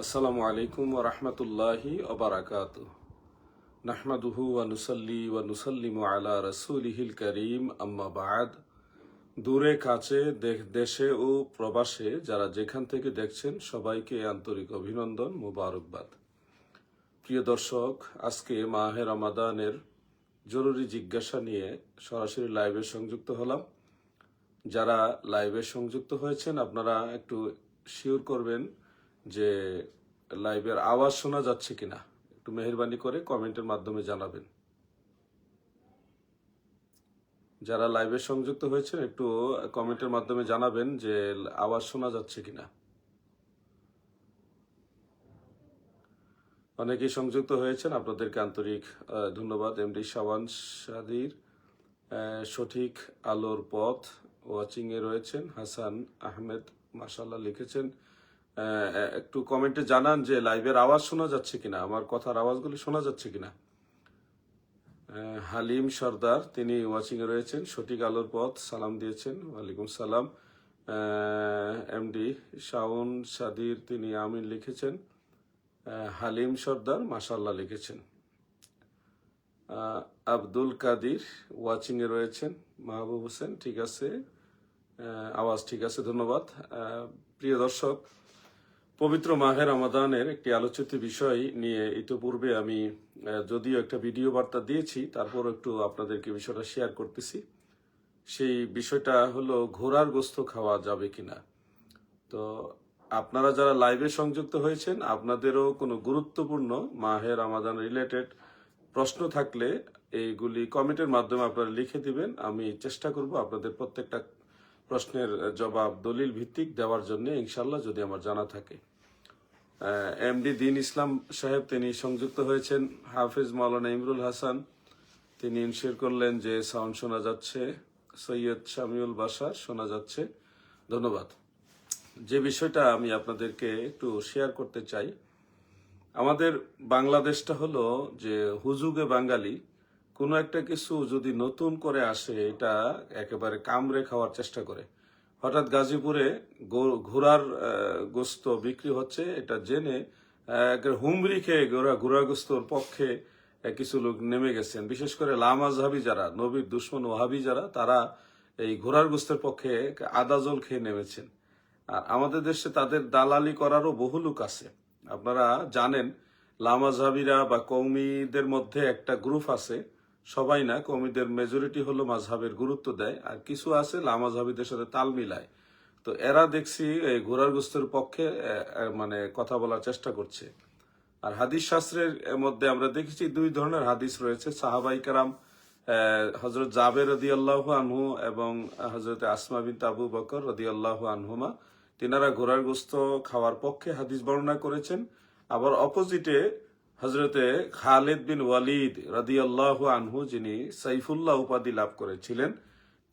আসসালামু আলাইকুম ওয়া রাহমাতুল্লাহি ওয়া বারাকাতুহু নাহমাদুহু ওয়া নুসাল্লি ওয়া নুসাল্লিমু আলা রাসূলিহিল কারীম আম্মা বা'দ। দূরে কাছে দেশে ও প্রবাসে যারা যেখান থেকে দেখছেন সবাইকে আন্তরিক অভিনন্দন, মোবারকবাদ। প্রিয় দর্শক, আজকে মাহে রমাদানের জরুরি জিজ্ঞাসা নিয়ে সরাসরি লাইভে সংযুক্ত হলাম। যারা লাইভে সংযুক্ত হয়েছেন আপনারা একটু শিওর করবেন যে লাইভের আওয়াজ শোনা যাচ্ছে কিনা, একটু মেহেরবানি করে কমেন্টের মাধ্যমে জানাবেন। যারা লাইভে সংযুক্ত হয়েছেন একটু কমেন্টের মাধ্যমে জানাবেন যে আওয়াজ শোনা যাচ্ছে কিনা। অনেকেই সংযুক্ত হয়েছেন, আপনাদেরকে আন্তরিক ধন্যবাদ। এমডি শাওয়ান শাদির সঠিক আলোর পথ ওয়াচিং এ রয়েছেন। হাসান আহমেদ মাশাআল্লাহ লিখেছেন। একটু কমেন্টে জানান যে লাইভের আওয়াজ শোনা যাচ্ছে কিনা, আমার কথার আওয়াজগুলি শোনা যাচ্ছে কিনা। হালিম সর্দার তিনি ওয়াচিং এ রয়েছেন, সঠিক আলোর পথ সালাম দিয়েছেন, ওয়ালাইকুম সালাম। এমডি শাওন শাদির তিনি আমিন লিখেছেন। হালিম সর্দার মাশাআল্লাহ লিখেছেন। আব্দুল কাদির ওয়াচিং এ রয়েছেন। মাহবুব হোসেন ঠিক আছে, আওয়াজ ঠিক আছে, ধন্যবাদ। প্রিয় দর্শক, পবিত্র মাহে রমাদানের একটি আলোচিত বিষয় নিয়ে ইতিপূর্বে আমি যদিও একটা ভিডিও বার্তা দিয়েছি, তারপর একটু আপনাদেরকে বিষয়টা শেয়ার করতেছি। সেই বিষয়টা হলো ঘোড়ার গোশত খাওয়া যাবে কিনা। তো আপনারা যারা লাইভে সংযুক্ত হয়েছেন আপনাদেরও কোনো গুরুত্বপূর্ণ মাহে রমাদান রিলেটেড প্রশ্ন থাকলে এইগুলি কমেন্টের মাধ্যমে আপনারা লিখে দিবেন। আমি চেষ্টা করব আপনাদের প্রত্যেকটা প্রশ্নের জবাব দলিল ভিত্তিক দেওয়ার জন্য, ইনশাল্লাহ, যদি আমার জানা থাকে। এমডি দিন ইসলাম সাহেব তিনি সংযুক্ত হয়েছেন। হাফিজ মাওলানা ইমরুল হাসান তিনি ইনশিওর করলেন যে সাউন্ড শোনা যাচ্ছে। সৈয়দ শামিউল বাশার শোনা যাচ্ছে, ধন্যবাদ। যে বিষয়টা আমি আপনাদেরকে একটু শেয়ার করতে চাই, আমাদের বাংলাদেশটা হলো যে হুজুগে বাঙালি, কোনো একটা কিছু যদি নতুন করে আসে এটা একেবারে কামড়ে খাওয়ার চেষ্টা করে। হঠাৎ গাজীপুরে ঘোড়ার গোস্ত বিক্রি হচ্ছে, এটা জেনে হুমড়ি খেয়ে ঘোড়া গোস্তর পক্ষে কিছু লোক নেমে গেছেন। বিশেষ করে লামাজহাবি যারা, নবীর দুশ্মন ওহাবি যারা, তারা এই ঘোড়ার গোস্তের পক্ষে আদা জল খেয়ে নেমেছেন। আর আমাদের দেশে তাদের দালালি করারও বহু লোক আছে। আপনারা জানেন লামাজহাবিরা বা কৌমিদের মধ্যে একটা গ্রুপ আছে, সবাই না, কৌমিদের মেজরিটি হলো মাযহাবের গুরুত্ব দেয়, আর কিছু আছে লামাজহাবিদের সাথে তাল মিলায়। তো এরা দেখছি এই ঘোড়ার গোস্তের পক্ষে মানে কথা বলার চেষ্টা করছে। আর হাদিস শাস্ত্রের মধ্যে আমরা দেখেছি দুই ধরনের হাদিস রয়েছে। সাহাবাই কারাম হযরত জাবের রাদিয়াল্লাহু আনহু এবং হযরত আসমা বিনত আবু বকর রাদিয়াল্লাহু আনহুমা, তিনারা ঘোড়ার গোস্ত খাওয়ার পক্ষে হাদিস বর্ণনা করেছেন। আবার অপোজিটে হযরতে খালিদ বিন ওয়ালিদ রাদিয়াল্লাহু আনহু, যিনি সাইফুল্লাহ উপাধি লাভ করেছিলেন,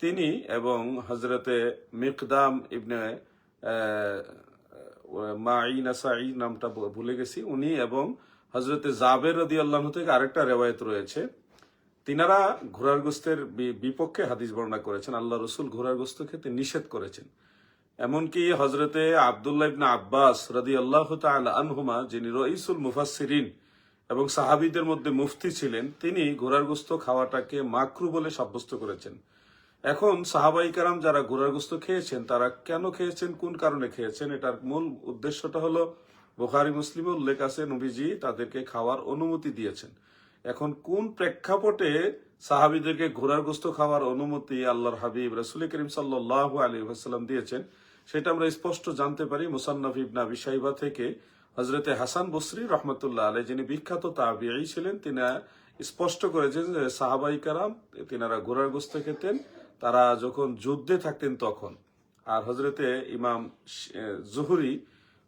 তিনি এবং হযরতে মিকদাম ইবনে মাঈনাসাই নামটা ভুলে গেছি, উনি এবং হযরতে জাবের রাদিয়াল্লাহু থেকে আরেকটা রেওয়ায়েত রয়েছে, তিনারা ঘোড়ার গোস্তের বিপক্ষে হাদিস বর্ণনা করেছেন। আল্লাহ রসুল ঘোড়ার গোস্ত খেতে নিষেধ করেছেন। এমনকি হযরতে আব্দুল্লাহ ইবনে আব্বাস রাদিয়াল্লাহু তাআলা আনহুমা, যিনি রঈসুল মুফাসসিরিন এবং সাহাবীদের মধ্যে মুফতি ছিলেন, তিনি ঘোড়ার গোস্ত খাওয়াটাকে মাকরু বলে সাব্যস্ত করেছেন। এখন সাহাবাই কারাম যারা ঘোড়ার গোস্ত খেয়েছেন, তারা কেন খেয়েছেন, কোন কারণে খেয়েছেন, এটার মূল উদ্দেশ্যটা হলো বুখারী মুসলিমে উল্লেখ আছে নবীজি তাদেরকে খাওয়ার অনুমতি দিয়েছেন। এখন কোন প্রেক্ষাপটে সাহাবীদেরকে ঘোড়ার গোস্ত খাওয়ার অনুমতি আল্লাহর হাবিব রাসূল করিম সাল্লাল্লাহু আলাইহি ওয়াসাল্লাম দিয়েছেন, সেটা আমরা স্পষ্ট জানতে পারি মুসান্নাফ ইবনে আবি শাইবা থেকে। হযরতে হাসান বসরি রাহমাতুল্লাহ আলাইহি, যিনি বিখ্যাত তাবিঈ ছিলেন, তিনি স্পষ্ট করেছেন যে সাহাবাই কারাম তিনারা ঘোড়ার গোস্ত খেতেন তারা যখন যুদ্ধে থাকতেন তখন। আর হযরতে ইমাম জুহরি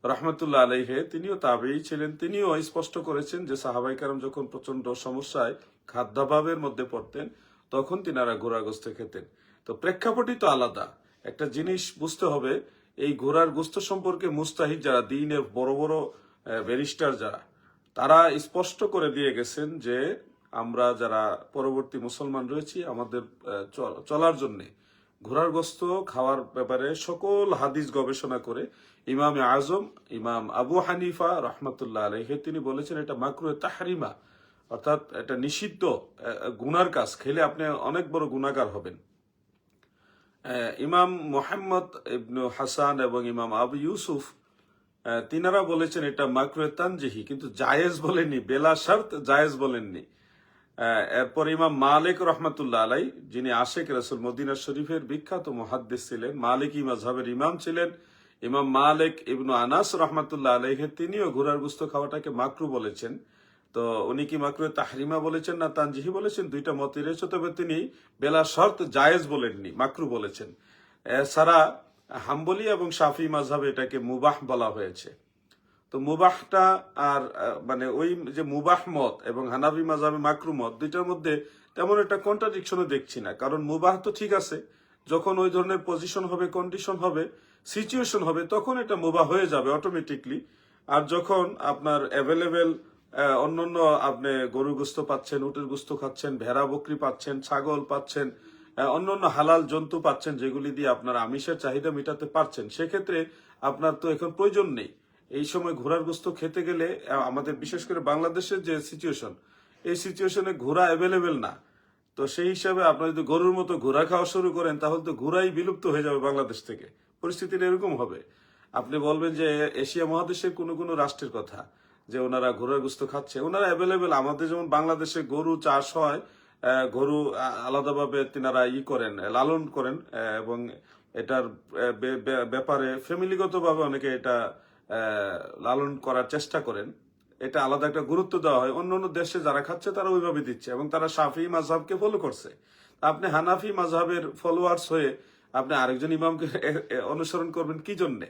রহমতুল্লাহ আলাইহে, তিনিও তাবেঈ ছিলেন, তিনিও স্পষ্ট করেছেন যে সাহাবাই কারাম যখন প্রচন্ড সমস্যায় খাদ্যাভাবের মধ্যে পড়তেন তখন তিনারা ঘোড়ার গোস্ত খেতেন। তো প্রেক্ষাপটই তো আলাদা। একটা জিনিস বুঝতে হবে, এই ঘোড়ার গোস্ত সম্পর্কে মুস্তাহিদ যারা, দ্বীনের বড় বড় ব্যারিস্টার যারা, তারা স্পষ্ট করে দিয়ে গেছেন যে আমরা যারা পরবর্তী মুসলমান রয়েছি, আমাদের চলার জন্য ঘোড়ার গোস্ত খাওয়ার ব্যাপারে সকল হাদিস গবেষণা করে ইমাম আজম ইমাম আবু হানিফা রহমতুল্লাহ আলাইহি তিনি বলেছেন এটা মাকরুহে তাহরিমা, অর্থাৎ এটা নিষিদ্ধ গুনার কাজ, খেলে আপনি অনেক বড় গুনাহগার হবেন। ইমাম মোহাম্মদ ইবনু হাসান এবং ইমাম আবু ইউসুফ তিনারা বলেছেন এটা মাকরুহে তানজিহি, কিন্তু জায়েজ বলেননি, বেলা শর্ত জায়েজ বলেননি। এরপর ইমাম মালিক রহমতুল্লাহ আলাই, যিনি আশেক রাসূল মদিনা শরীফের বিখ্যাত মুহাদ্দিস ছিলেন, মালিকি মাযহাবের ইমাম ছিলেন, ইমাম মালিক ইবনু আনাস রহমতুল্লাহ আলাইহি তিনিও ঘোড়ার গোশত খাওয়াটাকে মাকরু বলেছেন। তো উনি কি মাকরুহে তাহরিমা বলেছেন না তানজিহি বলেছেন, দুইটা মতই রয়েছে, তবে তিনি বেলা শর্ত জায়েজ বলেননি, মাকরু বলেছেন। এছাড়া হাম্বলি এবং শাফি মাযহাবে এটাকে মুবাহ বলা হয়েছে। তো মুবাহটা আর মানে ওই যে মুবাহ মত এবং হানাফি মাযহাবে মাকরু মত, দুইটার মধ্যে তেমন একটা কন্ট্রাডিকশনও দেখছি না। কারণ মুবাহ তো ঠিক আছে, যখন ওই ধরনের পজিশন হবে, কন্ডিশন হবে, সিচুয়েশন হবে, তখন এটা মুবাহ হয়ে যাবে অটোমেটিকলি। আর যখন আপনার অ্যাভেলেবেল অন্যান্য আপনি গরু গোস্ত পাচ্ছেন, উটের গোস্ত খাচ্ছেন, ভেড়া বকরি পাচ্ছেন, ছাগল পাচ্ছেন, অন্যান্য হালাল জন্তু পাচ্ছেন, যেগুলি দিয়ে আপনার আমিষের চাহিদা মেটাতে পারছেন, সেক্ষেত্রে আপনার তো এখন প্রয়োজন নেই। এই সময় ঘোড়ার গোস্ত খেতে গেলে আমাদের বিশেষ করে বাংলাদেশের যে সিচুয়েশন, এই সিচুয়েশনে ঘোড়া অ্যাভেলেবেল না। তো সেই হিসাবে আপনার যদি গরুর মতো ঘোড়া খাওয়া শুরু করেন, তাহলে তো ঘোড়াই বিলুপ্ত হয়ে যাবে বাংলাদেশ থেকে। পরিস্থিতিটা এরকম হবে। আপনি বলবেন যে এশিয়া মহাদেশের কোনো কোনো রাষ্ট্রের কথা, যে ওনারা ঘোড়ার গোস্ত খাচ্ছে, ওনারা অ্যাভেলেবেল। আমাদের যেমন বাংলাদেশে গরু চাষ হয়, গরু আলাদাভাবে তিনারা করেন, লালন করেন, এবং এটার ব্যাপারে ফ্যামিলিগতভাবে অনেকে এটা লালন করার চেষ্টা করেন, এটা আলাদা একটা গুরুত্ব দেওয়া হয়। অন্য অন্য দেশে যারা খাচ্ছে তারা ওইভাবে দিচ্ছে এবং তারা শাফি মাযহাবকে ফলো করছে। আপনি হানাফি মাযহাবের ফলোয়ার্স হয়ে আপনি আরেকজন ইমামকে অনুসরণ করবেন কি জন্যে?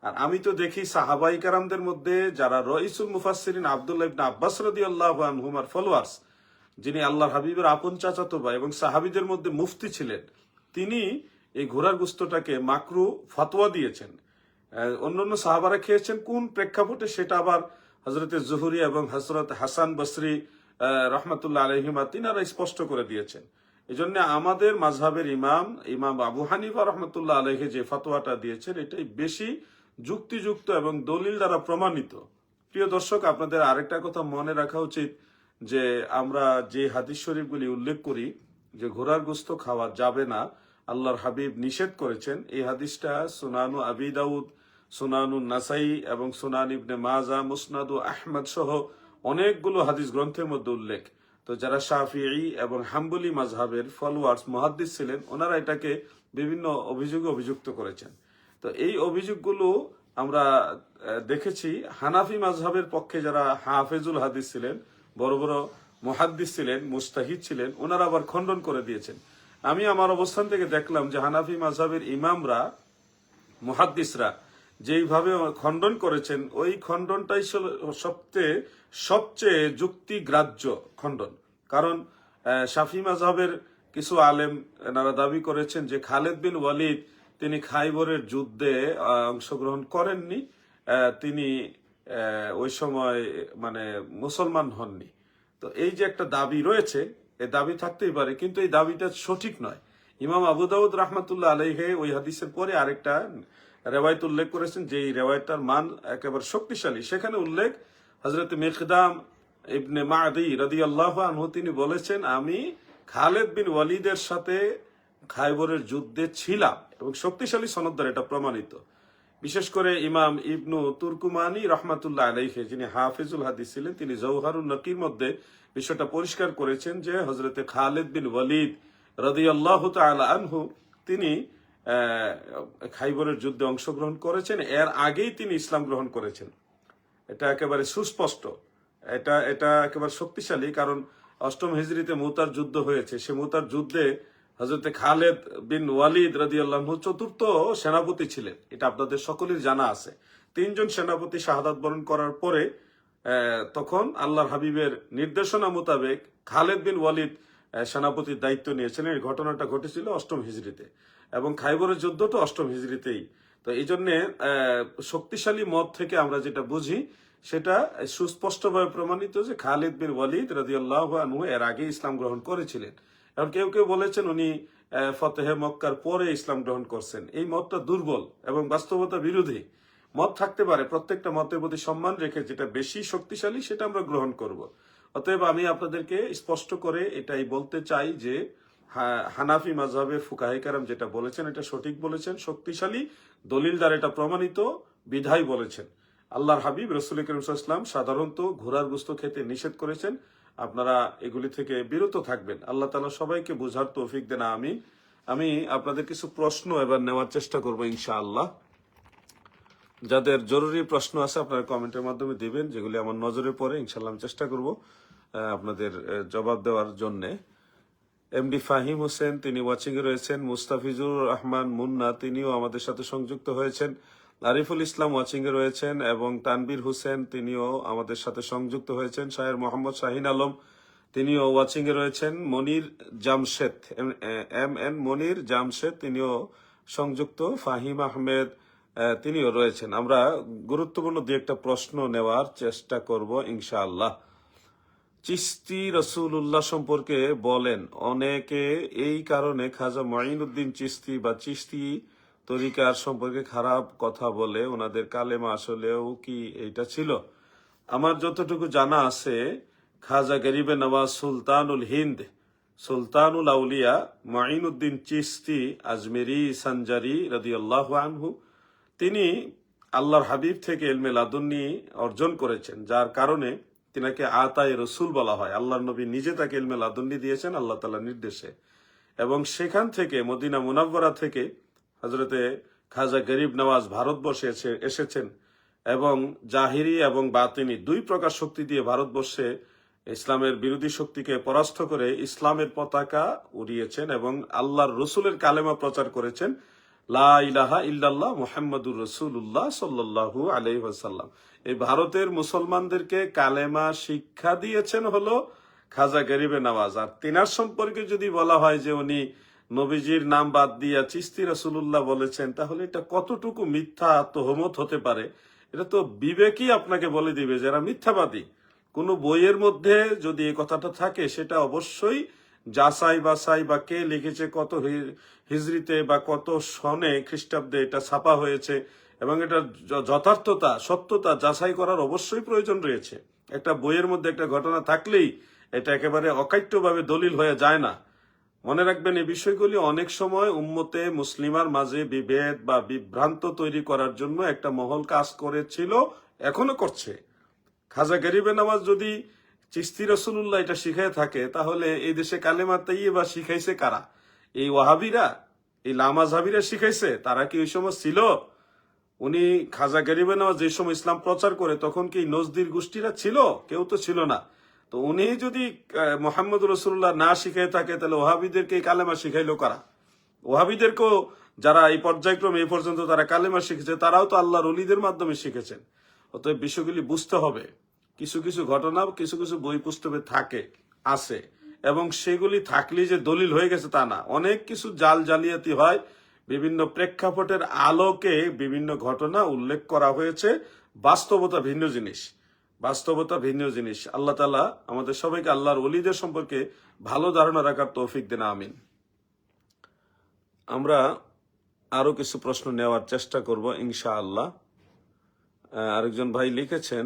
আর আমি তো দেখি সাহাবাই কারামদের মধ্যে যারা রইসুল মুফাসসিরিন আব্দুল্লাহ ইবনে আব্বাস রাদিয়াল্লাহু আনহুমার ফলোয়ার্স, যিনি আল্লাহর হাবিবের আপন চাচাতো ভাই এবং সাহাবীদের মধ্যে মুফতি ছিলেন, তিনি এই ঘোড়ার গোস্তটাকে মাকরু ফতোয়া দিয়েছেন। অন্যান্য সাহাবারা খেয়েছেন কোন প্রেক্ষাপটে, সেটা আবার হজরতে জুহুরি এবং হজরত হাসান বসরি রহমতুল্লাহ আলহিমা তিনারা স্পষ্ট করে দিয়েছেন। এই জন্য আমাদের মাযহাবের ইমাম আবু হানিফা রহমতুল্লাহ আলহে যে ফতোয়াটা দিয়েছেন, এটাই বেশি যুক্তিযুক্ত এবং দলিল দ্বারা প্রমাণিত। প্রিয় দর্শক, আপনাদের আরেকটা কথা মনে রাখা উচিত যে আমরা যে হাদিস শরীফগুলি উল্লেখ করি যে ঘোড়ার গোস্ত খাওয়া যাবে না, আল্লাহর হাবিব নিষেধ করেছেন, এই হাদিসটা সুনানু আবি দাউদ, সুনানু নাসাই এবং সুনান ইবনে মাজা, মুসনাদু আহমদ সহ অনেকগুলো হাদিস গ্রন্থের মধ্যে উল্লেখ। তো যারা শাফিঈ এবং হাম্বলি মাযহাবের ফলোয়ার্স মুহাদ্দিস ছিলেন, ওনারা এটাকে বিভিন্ন অভিযোগে অভিযুক্ত করেছেন। তো এই অভিযোগগুলো আমরা দেখেছি হানাফি মাযহাবের পক্ষে যারা হাফেজুল হাদিস ছিলেন, বড় বড় মুহাদ্দিস ছিলেন, মুস্তাহিদ ছিলেন, ওনারা আবার খণ্ডন করে দিয়েছেন। আমি আমার অবস্থান থেকে দেখলাম যে হানাফি মাযহাবের ইমামরা, মুহাদ্দিসরা যেইভাবে খণ্ডন করেছেন, ওই খণ্ডনটাই সবচেয়ে যুক্তিগ্রাহ্য খণ্ডন। কারণ শাফি মাযহাবের কিছু আলেম এনারা দাবি করেছেন যে খালেদ বিন ওয়ালিদ তিনি খাইবরের যুদ্ধে অংশগ্রহণ করেননি, তিনি ওই সময় মানে মুসলমান হননি। তো এই যে একটা দাবি রয়েছে, এই দাবি থাকতেই পারে, কিন্তু এই দাবিটা সঠিক নয়। ইমাম আবু দাউদ রাহমাতুল্লাহ আলাইহি ওই হাদিসের পরে আরেকটা রেওয়ায়ত উল্লেখ করেছেন, যে এই রেওয়ায়তটার মান একেবারে শক্তিশালী। সেখানে উল্লেখ হযরত মিকদাম ইবনে মাদি রাদিয়াল্লাহু আনহু, তিনি বলেছেন আমি খালেদ বিন ওয়ালিদের সাথে খাইবরের যুদ্ধে ছিলাম, এবং শক্তিশালী সনদ দ্বারা এটা প্রমাণিত। বিশেষ করে ইমাম ইবনু তুর্কুমানি রহমাতুল্লাহ আলাইহি, যিনি হাফিজুল হাদিস ছিলেন, তিনি জওহারুন নকির মধ্যে বিষয়টা পরিষ্কার করেছেন যে হযরতে খালিদ বিন ওয়ালিদ রাদিয়াল্লাহু তাআলা আনহু তিনি খাইবরের যুদ্ধে অংশগ্রহণ করেছেন, এর আগেই তিনি ইসলাম গ্রহণ করেছেন। এটা একেবারে সুস্পষ্ট, এটা একেবারে শক্তিশালী। কারণ 8ম হিজরিতে মুতার যুদ্ধ হয়েছে, সে মুতার যুদ্ধে হযরতে খালেদ বিন ওয়ালিদ রাদিয়াল্লাহু আনহু চতুর্থ সেনাপতি ছিলেন, এটা আপনাদের সকলের জানা আছে। 3 জন সেনাপতি শাহাদাত বরণ করার পরে তখন আল্লাহর হাবিবের নির্দেশনা মোতাবেক খালেদ বিন ওয়ালিদ সেনাপতির দায়িত্ব নিয়েছেন। এই ঘটনাটা ঘটেছিল 8ম হিজরিতে, এবং খাইবরের যুদ্ধটা 8ম হিজরিতেই। তো এই জন্যে শক্তিশালী মত থেকে আমরা যেটা বুঝি, সেটা সুস্পষ্টভাবে প্রমাণিত যে খালিদ বিন ওয়ালিদ রাদিয়াল্লাহু আনহু এর আগে ইসলাম গ্রহণ করেছিলেন। এবং কেউ কেউ বলেছেন উনি ফতেহে মক্কার পরে ইসলাম গ্রহণ করছেন। এই মতটা দুর্বল এবং বাস্তবতা বিরোধী মত থাকতে পারে। প্রত্যেকটা মতের প্রতি সম্মান রেখে যেটা বেশি শক্তিশালী সেটা আমরা গ্রহণ করব। অতএব আমি আপনাদেরকে স্পষ্ট করে এটাই বলতে চাই যে হানাফি মাযহাবের ফুকাহে কেরাম যেটা বলেছেন এটা সঠিক বলেছেন, শক্তিশালী দলিল দ্বারা এটা প্রমাণিত বিধায় বলেছেন। আল্লাহর হাবিব রাসূল করিম সাল্লাল্লাহু আলাইহি ওয়াসাল্লাম সাধারণত ঘোড়ার গোশত খেতে নিষেধ করেছেন। আপনারা এগুলি থেকে বিরত থাকবেন। আল্লাহ তাআলা সবাইকে বুঝার তৌফিক দেন, আমিন। আমি আপনাদের কিছু প্রশ্ন এবার নেওয়ার চেষ্টা করব ইনশাআল্লাহ। যাদের জরুরি প্রশ্ন আছে আপনারা কমেন্টের মাধ্যমে দিবেন, যেগুলি আমার নজরে পড়ে ইনশাআল্লাহ আমি চেষ্টা করব আপনাদের জবাব দেওয়ার জন্যে। এমডি ফাহিম হোসেন তিনি ওয়াচিং এ রয়েছেন। মুস্তাফিজুর রহমান মুন্না তিনিও আমাদের সাথে সংযুক্ত হয়েছেন। আরিফুল ইসলাম ওয়াচিং এ রয়েছেন এবং তানবীর হোসেন তিনিও আমাদের সাথে সংযুক্ত হয়েছেন। শাহের মোহাম্মদ শাহিন আলম তিনিও ওয়াচিং এ রয়েছেন। মনির জামশেদ এম মনির জামশেদ তিনিও সংযুক্ত। ফাহিম আহমেদ তিনিও রয়েছেন। আমরা গুরুত্বপূর্ণ দুই একটা প্রশ্ন নেওয়ার চেষ্টা করব ইনশাআল্লাহ। চিশতি রাসূলুল্লাহ সম্পর্কে বলেন। অনেকে এই কারণে খাজা মুঈনুদ্দিন চিশতি বা চিশতি তরিকার সম্পর্কে খারাপ কথা বলে। ওনাদের কালেমা আসলেও কি এইটা ছিল? আমার যতটুকু জানা আছে, খাজা গরিবে নওয়াজ সুলতানুল হিন্দ, সুলতানুল আউলিয়া মুঈনুদ্দিন চিশতি আজমেরি সানজারি রাদিয়াল্লাহু আনহু, তিনি আল্লাহর হাবিব থেকে ইলমে লাদুন্নি অর্জন করেছেন, যার কারণে তিনাকে আতায়ে রসুল বলা হয়। আল্লাহর নবী নিজে তাকে ইলমে লাদুন্নি দিয়েছেন আল্লাহ তাআলার নির্দেশে, এবং সেখান থেকে মদিনা মুনাওয়ারা থেকে হযরতে খাজা গরিব নওয়াজ ভারতবর্ষে এসেছেন এবং জাহিরি এবং বাতিনি দুই প্রকার শক্তি দিয়ে ভারতবর্ষে ইসলামের বিরোধী শক্তিকে পরাস্ত করে ইসলামের পতাকা উড়িয়েছেন এবং আল্লাহর রসুলের কালেমা প্রচার করেছেন, লা ইলাহা ইল্লাল্লাহ মুহাম্মাদুর রাসূলুল্লাহ সাল্লাল্লাহু আলাইহি ওয়াসাল্লাম। এই ভারতের মুসলমানদেরকে কালেমা শিক্ষা দিয়েছেন হলো খাজা গরিবে নওয়াজ। আর তিনার সম্পর্কে যদি বলা হয় যে উনি নবীজির নাম বাদ দিয়া চিশতি রাসূলুল্লাহ বলেছেন, তাহলে এটা কতটুকু মিথ্যা তোহমত হতে পারে? এটা তো বিবেকই আপনাকে বলে দিবে যারা মিথ্যাবাদী। কোন বইয়ের মধ্যে যদি এই কথাটা থাকে সেটা অবশ্যই যাচাই বাছাই বা কে লিখেছে, কত হিজরিতে বা কত সনে খ্রিস্টাব্দে এটা ছাপা হয়েছে এবং এটা যথার্থতা সত্যতা যাচাই করার অবশ্যই প্রয়োজন রয়েছে। একটা বইয়ের মধ্যে একটা ঘটনা থাকলেই এটা একেবারে অকাট্যভাবে দলিল হয়ে যায় না। মনে রাখবেন, এই বিষয়গুলি অনেক সময় উম্মতে মুসলিমার মাঝে বিভেদ বা বিভ্রান্ত তৈরি করার জন্য একটা মহল কাজ করেছিল, এখনো করছে। খাজা গরিবে নওয়াজ যদি চিশতি রাসূলুল্লাহ এটা শিখায় থাকে, তাহলে এই দেশে কালেমা তাইয়্যিবা শিখাইছে কারা? এই ওয়াহাবিরা, এই লামাযহাবিরা শিখাইছে? তারা কি ওই সময় ছিল? উনি খাজা গরিবে নওয়াজ যে সময় ইসলাম প্রচার করে তখন কি নজদির গোষ্ঠীরা ছিল? কেউ তো ছিল না। তো উনি যদি মুহাম্মদ রাসূলুল্লাহ না শিখাই থাকে, তাহলে ওয়াহাবিদেরকে এই কালেমা শিখাইলো কারা? ওয়াহাবিদেরকেও যারা এই পর্যায়ক্রমে এই পর্যন্ত তারা কালেমা শিখেছে, তারাও তো আল্লাহর ওলিদের মাধ্যমে শিখেছেন। অতএব বিষয়গুলি বুঝতে হবে। কিছু কিছু ঘটনা কিছু কিছু বই পুস্তকে থাকে, আছে, এবং সেগুলি থাকলেই যে দলিল হয়ে গেছে তা না। অনেক কিছু জাল জালিয়াতি হয়, বিভিন্ন প্রেক্ষাপটের আলোকে বিভিন্ন ঘটনা উল্লেখ করা হয়েছে। বাস্তবতা ভিন্ন জিনিস, বাস্তবতা ভিন্ন জিনিস। আল্লাহ তাআলা আমাদের সবাইকে আল্লাহর ওলিদের সম্পর্কে ভালো ধারণা রাখার তৌফিক দেন, আমিন। আমরা আরো কিছু প্রশ্ন নেওয়ার চেষ্টা করব ইনশাআল্লাহ। আরেকজন ভাই লিখেছেন,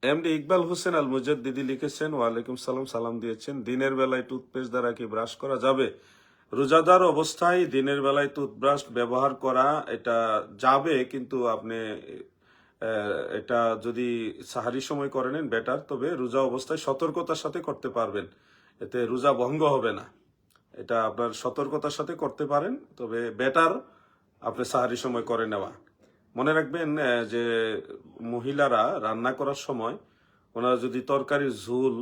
এমডি ইকবাল হোসেন আল মুজাদ্দিদি লিখেছেন, ওয়ালাইকুম সালাম, সালাম দিয়েছেন। দিনের বেলায় টুথপেস্ট দ্বারা কি ব্রাশ করা যাবে? রোজাদার অবস্থায় দিনের বেলায় টুথব্রাশ ব্যবহার করা এটা যাবে, কিন্তু আপনি এটা যদি সাহারি সময় করে নেন বেটার। তবে রোজা অবস্থায় সতর্কতার সাথে করতে পারবেন, এতে রোজা ভঙ্গ হবে না। এটা আপনার সতর্কতার সাথে করতে পারেন, তবে বেটার আপনি সাহারি সময় করে নেওয়া। মনে রাখবেন যে মহিলারা রান্না করার সময় ওনারা যদি তরকারির ঝোল,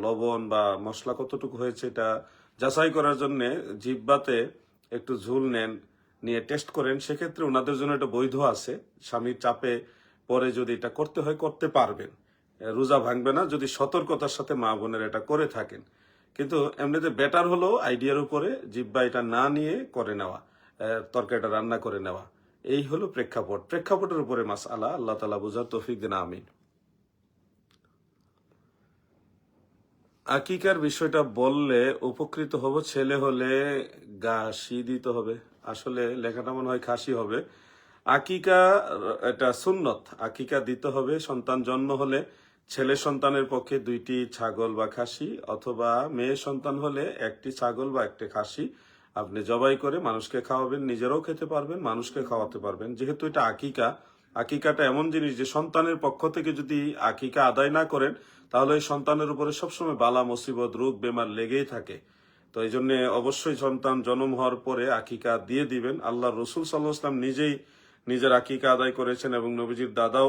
লবণ বা মশলা কতটুকু হয়েছে এটা যাচাই করার জন্য জিহ্বাতে একটু ঝোল নেন, নিয়ে টেস্ট করেন, সেক্ষেত্রে ওনাদের জন্য এটা বৈধ আছে। স্বামীর চাপে পরে যদি এটা করতে হয় করতে পারবেন, রোজা ভাঙবে না যদি সতর্কতার সাথে মা বোনের এটা করে থাকেন। কিন্তু এমনিতে বেটার হলো আইডিয়ার উপরে জিহ্বা এটা না নিয়ে করে নেওয়া, তরকারিটা রান্না করে নেওয়া। এই হলো প্রেক্ষাপট, প্রেক্ষাপটের উপরে মাসআলা। আল্লাহ তাআলা বুঝার তৌফিক দেন, আমিন। আকিকার বিষয়টা বললে উপকৃত হব। ছেলে হলে গাছি দিতে হবে। আসলে লেখাটা মনে হয় খাসি হবে। আকিকা এটা সুন্নত, আকিকা দিতে হবে। সন্তান জন্ম হলে ছেলে সন্তানের পক্ষে 2টি ছাগল বা খাসি, অথবা মেয়ে সন্তান হলে 1টি ছাগল বা 1টি খাসি আপনি জবাই করে মানুষকে খাওয়াবেন, নিজেরাও খেতে পারবেন, মানুষকে খাওয়াতে পারবেন। যেহেতু এটা আকিকা, আকিকাটা এমন জিনিস যে সন্তানের পক্ষ থেকে যদি আকিকা আদায় না করেন তাহলে ওই সন্তানের উপরে সবসময় বালা মুসিবত রোগ বেমার লেগেই থাকে। তো এই জন্য অবশ্যই সন্তান জন্ম হওয়ার পরে আকিকা দিয়ে দিবেন। আল্লাহ রসুল সাল্লাহ ইসলাম নিজেই নিজের আকিকা আদায় করেছেন এবং নবীজির দাদাও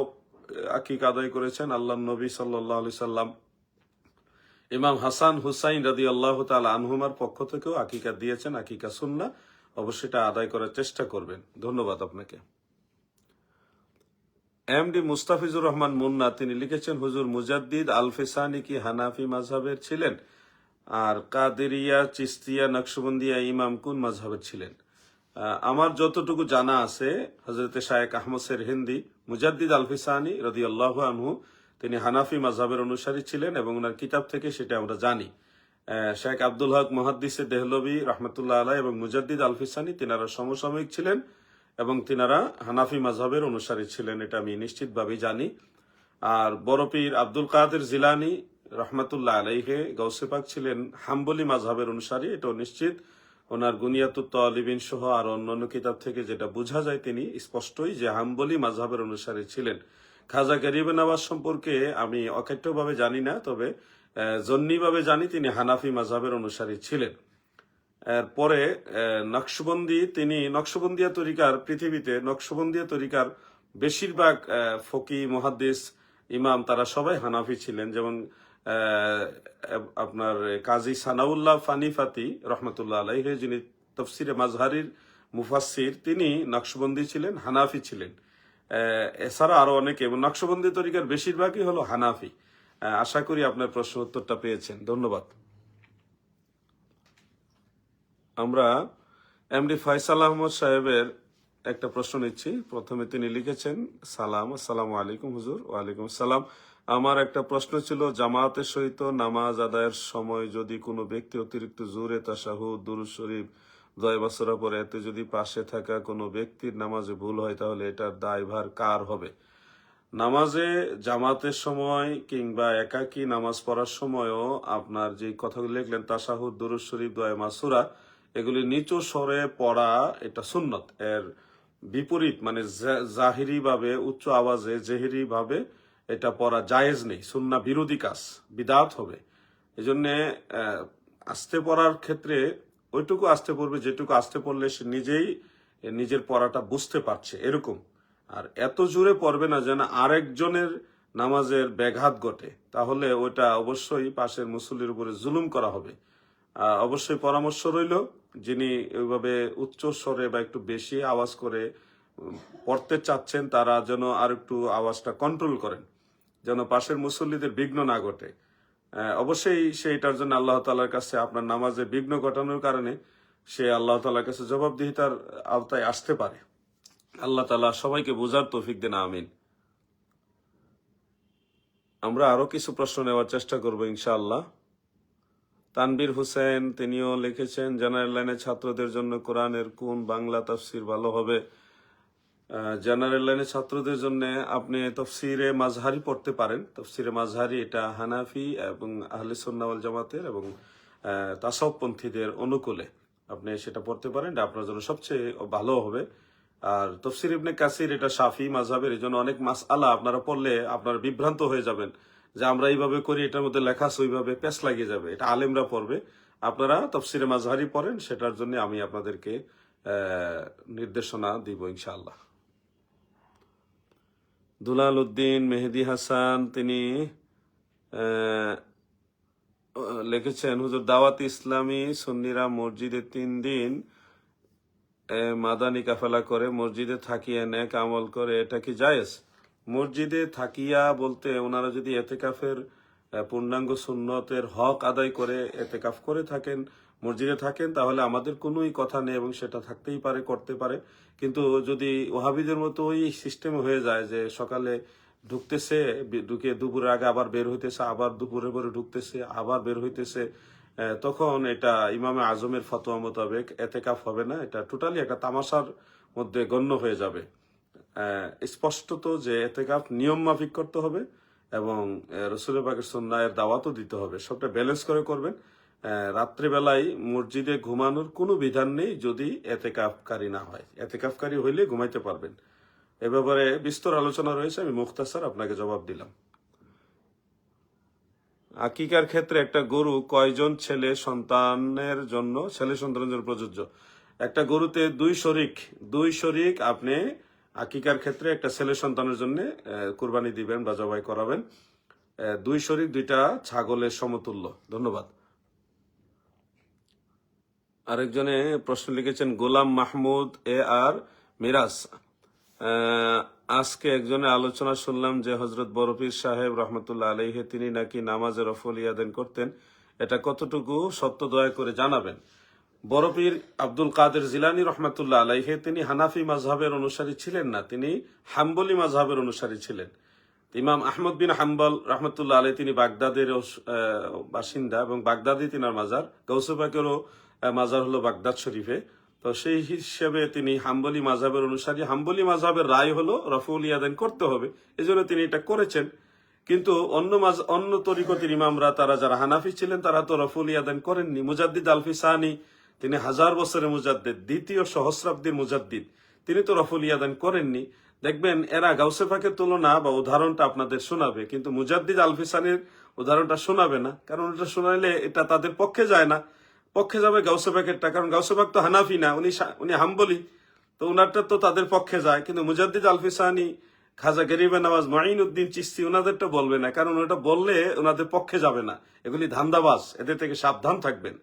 আকিকা আদায় করেছেন। আল্লাহ নবী সাল্লাহ আলি সাল্লাম ইমাম হাসান হুসাইন রাদি আল্লাহ তাল আনহুমার পক্ষ থেকেও আকিকা দিয়েছেন। আকিকা সুন্নাহ, অবশ্যই এটা আদায় করার চেষ্টা করবেন। ধন্যবাদ আপনাকে। এমডি মুস্তাফিজুর রহমান মুন্না তিনি লিখেছেন, হুজুর মুজাদ্দিদ আল ফিসানি কি হানাফি মাযহাবের ছিলেন? আর কাদেরিয়া, চিস্তিয়া, নকশবন্দিয়া ইমাম কোন মাযহাবের ছিলেন? আমার যতটুকু জানা আছে, হযরত শায়েখ আহমদ সেরহিন্দি মুজাদ্দিদ আল ফিসানি রাদিয়াল্লাহু আনহু তিনি হানাফি মাযহাবের অনুসারী ছিলেন এবং ওনার কিতাব থেকে সেটা আমরা জানি। শেখ আব্দুল হক মুহাদ্দিসে দেহলভী রহমতুল্লাহ আলাইহি এবং মুজাদ্দিদ আল ফিসানি তিনারা সমসাময়িক ছিলেন এবং তিনারা হানাফি মাযহাবের অনুসারী ছিলেন, এটা আমি নিশ্চিতভাবেই জানি। আর বড় পীর আব্দুল কাদের জিলানী রহমতুল্লাহ আলাইহি গৌসে পাক ছিলেন হাম্বলি মাযহাবের অনুসারী, এটাও নিশ্চিত। ওনার গুনিয়াতুত তালিবিন সহ আর অন্যান্য কিতাব থেকে যেটা বোঝা যায় তিনি স্পষ্টই যে হাম্বলি মাযহাবের অনুসারী ছিলেন। খাজা গরিবে নওয়াজ সম্পর্কে আমি অকাট্যভাবে জানি না, তবে জন্নিভাবে জানি তিনি হানাফি মাযহাবের অনুসারী ছিলেন। এরপরে নকশবন্দি, তিনি নকশবন্দিয়া তরিকার পৃথিবীতে নকশবন্দিয়া তরিকার বেশিরভাগ ফকি মুহাদ্দিস ইমাম তারা সবাই হানাফি ছিলেন। যেমন আপনার কাজী সানাউল্লাহ ফানিফাতি রহমতুল্লাহ আলাইহি যিনি তফসিরে মাজহারির মুফাসসির, তিনি নকশবন্দি ছিলেন, হানাফি ছিলেন। এছাড়া আরো অনেকে, এবং নকশবন্দি তরিকার বেশিরভাগই হলো হানাফি। আশা করি আপনার প্রশ্ন উত্তরটা পেয়েছেন। ধন্যবাদ। আমরা এমডি ফয়সাল আহমদ সাহেবের একটা প্রশ্ন নিচ্ছি। প্রথমে তিনি লিখেছেন, সালাম, আসসালামু আলাইকুম হুজুর। ওয়ালাইকুম আসসালাম। আমার একটা প্রশ্ন ছিল, জামাতের সহিত নামাজ আদায়ের সময় যদি কোনো ব্যক্তি অতিরিক্ত জোরে তাশাহুদ, দুরূদ শরীফ, দোয়া বাসরা পরে, এতে যদি পাশে থাকা কোনো ব্যক্তির নামাজে ভুল হয় তাহলে এটার দায়ভার কার হবে? নামাজে জামাতের সময় কিংবা একাকী নামাজ পড়ার সময়ও আপনার যে কথাগুলো লিখলেন তাশাহুদ, দুরূদ শরীফ, দোয়া মাসুরা, এগুলি নিচু স্বরে পড়া এটা সুন্নত। এর বিপরীত মানে জাহিরি ভাবে উচ্চ আওয়াজে জেহেরি ভাবে এটা পড়া জায়েজ নেই, সুন্নাহ বিরোধী কাজ, বিদআত হবে। এই জন্য আস্তে পড়ার ক্ষেত্রে ওইটুকু আস্তে পড়বে যেটুকু আস্তে পড়লে সে নিজেই নিজের পড়াটা বুঝতে পারছে এরকম। আর এত জোরে পড়বে না যেন আরেকজনের নামাজের ব্যাঘাত ঘটে, তাহলে ওইটা অবশ্যই পাশের মুসল্লির উপরে জুলুম করা হবে। অবশ্যই পরামর্শ রইল, যিনি ওইভাবে উচ্চ স্বরে বা একটু বেশি আওয়াজ করে পড়তে চাচ্ছেন তারা যেন আর একটু আওয়াজটা কন্ট্রোল করেন, যেন পাশের মুসল্লিদের বিঘ্ন না ঘটে। অবশ্যই সেইটার জন্য আল্লাহ তাআলার কাছে আপনার নামাজে বিঘ্ন ঘটানোর কারণে সে আল্লাহ তাআলার কাছে জবাবদিহিতার আওতায় আসতে পারে। আল্লাহ তাআলা সবাইকে বোঝার তৌফিক দেন, আমিন। আমরা আরো কিছু প্রশ্ন নেওয়ার চেষ্টা করবো ইনশাআল্লাহ। তানবীর হোসেন তিনিও লিখেছেন, জেনারেল লাইনের ছাত্রদের জন্য কোরআনের কোন বাংলা তাফসির ভালো হবে? জেনারেল লাইনের ছাত্রদের জন্য আপনি তফসিরে মাজহারি পড়তে পারেন। তফসিরে মাজহারি এটা হানাফি এবং আহলে সুন্নাহ ওয়াল জামাতের এবং তাসাউফপন্থীদের অনুকূলে আপনি সেটা পড়তে পারেন, এটা আপনার জন্য সবচেয়ে ভালো হবে। আর তফসির ইবনে কাসির এটা শাফি মাজহাবের, এই জন্য অনেক মাসআলা আপনারা পড়লে আপনারা বিভ্রান্ত হয়ে যাবেন যে আমরা এইভাবে করি, এটার মধ্যে লেখা আছে ওইভাবে, পেশ লাগিয়ে যাবে। এটা আলেমরা পড়বে, আপনারা তফসিরে মাজহারি পড়েন, সেটার জন্য আমি আপনাদেরকে নির্দেশনা দিব ইনশাআল্লাহ। দুলাল উদ্দিন মেহেদি হাসান তিনি লিখেছেন, হুজুর দাওয়াত ইসলামী সুন্নিরা মসজিদে 3 দিন মাদানী কাফেলা করে মসজিদে থাকিয়া নেক আমল করে, এটা কি জায়েজ? মসজিদে থাকিয়া বলতে ওনারা যদি এতেকাফের পূর্ণাঙ্গ সুন্নতের হক আদায় করে এতেকাফ করে থাকেন, মসজিদে থাকেন, তাহলে আমাদের কোনোই কথা নেই এবং সেটা থাকতেই পারে, করতে পারে। কিন্তু যদি ওহাবিদের মতো ওই সিস্টেম হয়ে যায় যে সকালে ঢুকতেছে, ঢুকে দুপুরের আগে আবার বের হইতেছে, আবার দুপুরে পরে ঢুকতেছে, আবার বের হইতেছে, তখন এটা ইমামে আজমের ফতোয়া মোতাবেক এতেকাফ হবে না, এটা টোটালি একটা তামাশার মধ্যে গণ্য হয়ে যাবে। স্পষ্টত যে এতেকাফ নিয়ম মাফিক করতে হবে এবং রসুল পাকের সুন্নাহের দাওয়াতও দিতে হবে, সবটা ব্যালেন্স করে করবেন। রাত্রিবেলায় মসজিদে ঘুমানোর কোনো বিধান নেই যদি এতেকাফকারী না হয়। এতেকাফকারী হইলে ঘুমাইতে পারবেন। এ ব্যাপারে বিস্তর আলোচনা রয়েছে, আমি মুখতাসার আপনাকে জবাব দিলাম। আকিকার ক্ষেত্রে একটা গরু কয়জন ছেলে সন্তানের জন্য প্রযোজ্য? একটা গরুতে দুই শরিক আপনি আকিকার ক্ষেত্রে একটা ছেলে সন্তানের জন্য কুরবানি দিবেন বা জবাই করাবেন। দুই শরিক দুইটা ছাগলের সমতুল্য। ধন্যবাদ। আরেকজনে প্রশ্ন লিখেছেন গোলাম মাহমুদ আর মিরাজ। আজকে একজনের আলোচনা শুনলাম যে হজরত বরফির সাহেব রহমতুল্লাহ আলাইহে তিনি নাকি নামাজের রফল ইয়াদেন করতেন, এটা কতটুকু সত্য দয়া করে জানাবেন। বরফির আব্দুল কাদের জিলানী রহমতুল্লাহ আলাইহে তিনি হানাফি মাযহাবের অনুসারী ছিলেন না, তিনি হাম্বলি মাযহাবের অনুসারী ছিলেন। ইমাম আহমদ বিন হাম্বল রহমতুল্লাহ আলাই তিনি বাগদাদের বাসিন্দা এবং বাগদাদি তিনার মাজার, গাউসে পাকেরও মাজার হলো বাগদাদ শরীফে। তো সেই হিসেবে তিনি হাম্বলি মাযহাবের অনুসারী। হাম্বলি মাযহাবের রায় হলো রফউল ইয়াদাইন করতে হবে, এজন্য তিনি এটা করেছেন। কিন্তু অন্য তরিকতের ইমামরা, তারা যারা হানাফি ছিলেন, তারা তো রফউল ইয়াদাইন করেননি। মুজাদ্দিদ আলফি সানি, তিনি 1000 বছরের মুজাদ্দিদ, দ্বিতীয় সহস্রাব্দীর মুজাদ্দিদ, তিনি তো রফউল ইয়াদাইন করেননি। দেখবেন এরা গাউসে পাকের তুলনা বা উদাহরণটা আপনাদের শোনাবে, কিন্তু মুজাদ্দিদ আলফি সানির উদাহরণটা শোনাবে না, কারণ এটা শোনাইলে এটা তাদের পক্ষে যায় না। পক্ষে যাবে গাউসে পাকেরটা, কারণ গাউসে পাক তো হানাফি না, উনি হাম্বলি, তো উনারটা তো তাদের পক্ষে যায়। কিন্তু মুজাদ্দিদ আলফি সানি, খাজা গরিবে নওয়াজ, মাইনউদ্দিন চিশতি, ওনাদেরটা বলবে না, কারণ ওটা বললে ওনাদের পক্ষে যাবে না। এগুলি ধান্দাবাজ, এদের থেকে সাবধান থাকবেন।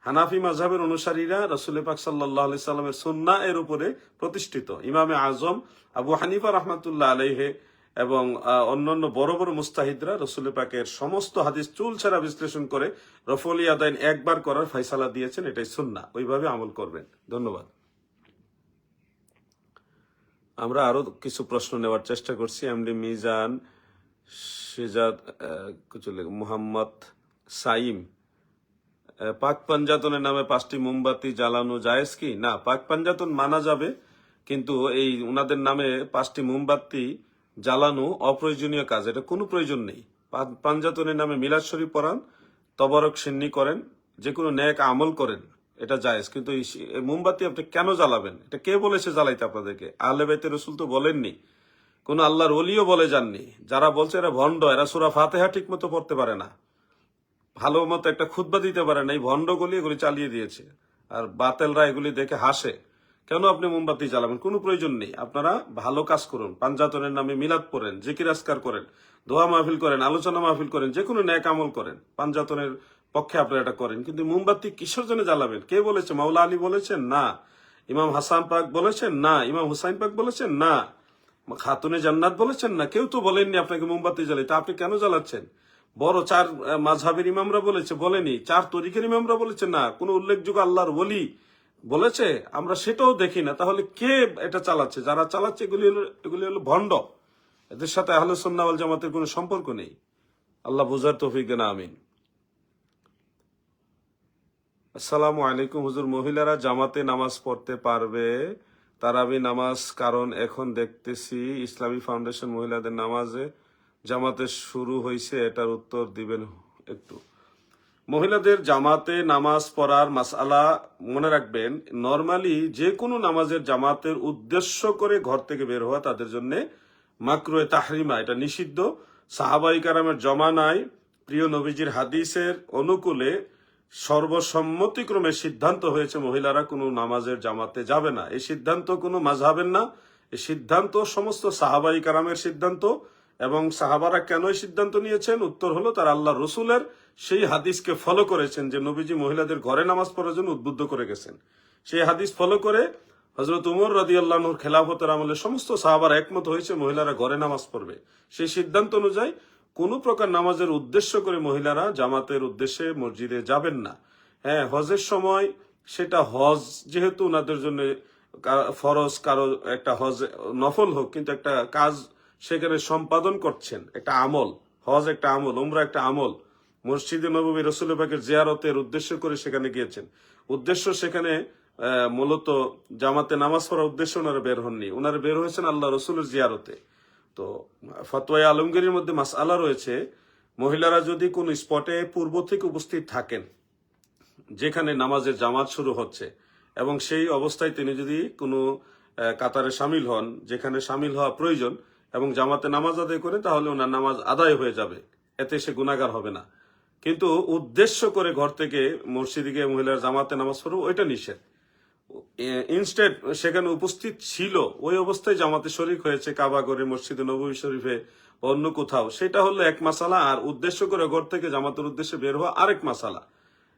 হানাফি মাযহাবের অনুসারীরা রাসূল পাক সাল্লাল্লাহু আলাইহি সাল্লামের সুন্নাহ এর উপরে প্রতিষ্ঠিত। ইমামে আজম আবু হানিফা রাহমাতুল্লাহ আলাইহি এবং অন্যান্য বড় বড় মুস্তাহিদরা রাসূল পাকের সমস্ত হাদিস চুলছেড়া বিশ্লেষণ করে রফউল ইয়াদাইন একবার করার ফয়সালা দিয়েছেন, এটাই সুন্নাহ, ওইভাবে আমল করবেন। ধন্যবাদ। আমরা আরো কিছু প্রশ্ন নেওয়ার চেষ্টা করছি। এমডি মিজান, শিজাদ, মুহাম্মদ সাইম, পাক পাঞ্জাতনের নামে 5টি মোমবাতি জ্বালানো জায়েজ কি? না, পাক পাঞ্জাতন মানা যাবে, কিন্তু এই উনাদের নামে 5টি মোমবাতি জ্বালানো অপ্রয়োজনীয় কাজ, এটা কোনো প্রয়োজন নেই। পাঞ্জাতনের নামে মিলাদ শরীফ পড়ান, তবারক সিন্নি করেন, যে কোনো নেক আমল করেন, এটা জায়েজ। কিন্তু এই মোমবাতি আপনি কেন জ্বালাবেন? এটা কে বলেছে জ্বালাইতে আপনাদেরকে? আহলে বাইতের রাসূল তো বলেননি, কোন আল্লাহর ওলিও বলে যাননি। যারা বলছে এরা ভণ্ড, এরা সূরা ফাতিহা ঠিক মতো পড়তে পারে না, ভালো মতো একটা খুতবা দিতে পারে না, এই ভণ্ডগুলি এগুলি চালিয়ে দিয়েছে। আর বাতেলরা এগুলি দেখে হাসে। কেন আপনি মোমবাতি জ্বালাবেন? কোনো প্রয়োজন নেই। আপনারা ভালো কাজ করুন, পাঞ্জাতনের নামে মিলাদ পড়েন, জিকির আজকার করেন, দোয়া মাহফিল করেন, আলোচনা মাহফিল করেন, যে কোনো ন্যাক আমল করেন, পাঞ্জাতনের পক্ষে আপনারা এটা করেন। কিন্তু মোমবাতি কিসের জন্য জ্বালাবেন? কে বলেছে? মাওলা আলী বলেছেন? না। ইমাম হাসান পাক বলেছেন? না। ইমাম হুসাইন পাক বলেছেন? না। খাতুনে জান্নাত বলেছেন? না। কেউ তো বলেননি আপনাকে মোমবাতি জ্বালাইতে, আপনি কেন জ্বালাচ্ছেন? বড় 4 মাযহাবের ইমামরা বলেছে? বলেনি। 4 তরিকের ইমামরা বলেছে? না। কোন উল্লেখযোগ্য আল্লাহর ওলি বলেছে? আমরা সেটাও দেখি না। তাহলে কে এটা চালাচ্ছে? যারা চালাচ্ছে এগুলি হলো ভণ্ড, এদের সাথে আহলে সুন্নাহ ওয়াল জামাতের কোনো সম্পর্ক নেই। আল্লাহ বুঝার তৌফিক দেন, আমিন। আসসালামু আলাইকুম হুজুর, মহিলারা জামাতে নামাজ পড়তে পারবে তারাবি নামাজ? কারণ এখন দেখতেছি ইসলামী ফাউন্ডেশন মহিলাদের নামাজে জামাতে শুরু হয়েছে, এটার উত্তর দিবেন একটু। মহিলাদের জামাতে নামাজ পড়ার মাসআলা মনে রাখবেন, নরমালি যে কোনো নামাজের জামাতের উদ্দেশ্য করে ঘর থেকে বের হওয়া তাদের জন্য মাকরুহে তাহরিমা, এটা নিষিদ্ধ। সাহাবায়ে কেরামের জমানায় প্রিয় নবীজির হাদিসের অনুকূলে সর্বসম্মতিক্রমে সিদ্ধান্ত হয়েছে মহিলারা কোনো নামাজের জামাতে যাবে না। এই সিদ্ধান্ত কোনো মাযহাবের না, এই সিদ্ধান্ত সমস্ত সাহাবায়ে কেরামের সিদ্ধান্ত। এবং সাহাবারা কেন এই সিদ্ধান্ত নিয়েছেন? উত্তর হলো তারা আল্লাহ রসুলের সেই হাদিসকে ফলো করেছেন যে নবীজি মহিলাদের ঘরে নামাজ পড়ার জন্য উদ্বুদ্ধ করে গেছেন। সেই হাদিস ফলো করে হযরত উমর রাদিয়াল্লাহু আনহুর খেলাফতের আমলে সমস্ত সাহাবারা একমত হয়েছে মহিলারা ঘরে নামাজ পড়বে। সেই সিদ্ধান্ত অনুযায়ী কোনো প্রকার নামাজের উদ্দেশ্য করে মহিলারা জামাতের উদ্দেশ্যে মসজিদে যাবেন না। হ্যাঁ, হজের সময় সেটা হজ যেহেতু ওনাদের জন্য ফরজ, কারো একটা হজ নফল হোক, কিন্তু একটা কাজ সেখানে সম্পাদন করছেন, একটা আমল, হজ একটা আমল, উমরা একটা আমল, মসজিদে নববী রাসূল পাকের জিয়ারতের উদ্দেশ্য করে সেখানে গিয়েছেন। উদ্দেশ্য সেখানে মূলত জামাতে নামাজ পড়ার উদ্দেশ্য ওনারা বের হননি, ওনারা বের হয়েছেন আল্লাহ রসুলের জিয়ারতে। তো ফতোয়া আলমগীরের মধ্যে মাসআলা রয়েছে, মহিলারা যদি কোন স্পটে পূর্ব থেকে উপস্থিত থাকেন যেখানে নামাজের জামাত শুরু হচ্ছে, এবং সেই অবস্থায় তিনি যদি কোনো কাতারে সামিল হন যেখানে সামিল হওয়া প্রয়োজন এবং জামাতে নামাজ আদায় করেন, তাহলে ওনার নামাজ আদায় হয়ে যাবে, এতে সে গুনাহগার হবে না। কিন্তু উদ্দেশ্য করে ঘর থেকে মসজিদে গিয়ে মহিলার জামাতে নামাজ পড়ো, ওইটা নিষেধ। ইনস্টেড সেখানে উপস্থিত ছিল, ওই অবস্থায় জামাতে শরীক হয়েছে কাবা ঘরে, মসজিদে নববী শরীফে, অন্য কোথাও, সেটা হলো এক মাসালা। আর উদ্দেশ্য করে ঘর থেকে জামাতের উদ্দেশ্যে বের হওয়া আরেক মাসালা।